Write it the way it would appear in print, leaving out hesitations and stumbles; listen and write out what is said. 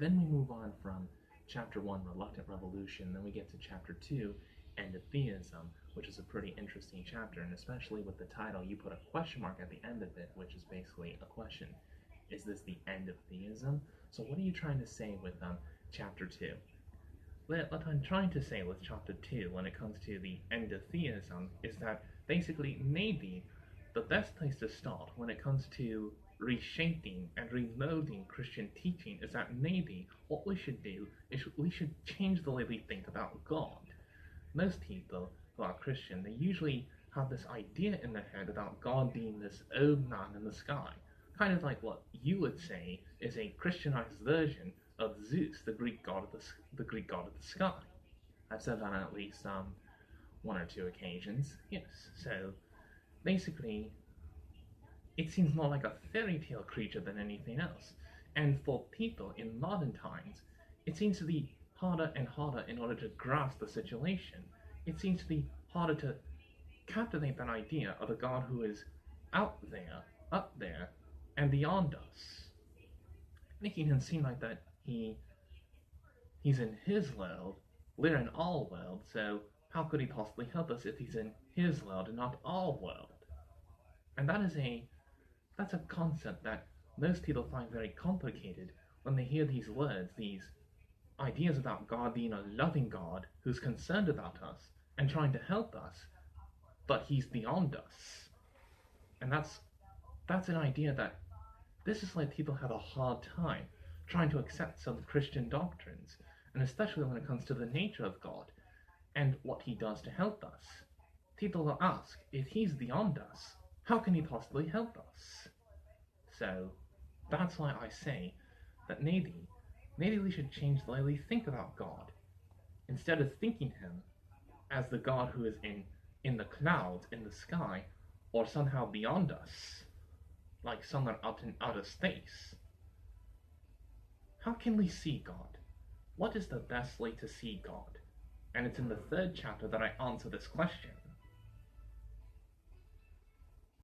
Then we move on from chapter 1, Reluctant Revolution, then we get to chapter 2, End of Theism, which is a pretty interesting chapter, and especially with the title, you put a question mark at the end of it, which is basically a question. Is this the end of theism? So what are you trying to say with chapter 2? What I'm trying to say with chapter 2 when it comes to the end of theism is that basically maybe the best place to start when it comes to reshaping and reloading Christian teaching is that maybe what we should do is we should change the way we think about God. Most people who are Christian, they usually have this idea in their head about God being this old man in the sky, kind of like what you would say is a Christianized version of Zeus, the Greek god of the sky. I've said that on at least one or two occasions. Yes. So basically, it seems more like a fairy tale creature than anything else. And for people in modern times, it seems to be harder and harder in order to grasp the situation. It seems to be harder to captivate that idea of a God who is out there, up there, and beyond us, making him seem like that he's in his world, we're in our world, so how could he possibly help us if he's in his world and not our world? And that's a concept that most people find very complicated when they hear these words, these ideas about God being a loving God who's concerned about us and trying to help us, but he's beyond us. And that's an idea that this is why people have a hard time trying to accept some Christian doctrines, and especially when it comes to the nature of God and what he does to help us. People will ask, if he's beyond us, how can he possibly help us? So that's why I say that maybe we should change the way we think about God. Instead of thinking him as the God who is in the clouds, in the sky, or somehow beyond us, like somewhere out in outer space. How can we see God? What is the best way to see God? And it's in the third chapter that I answer this question.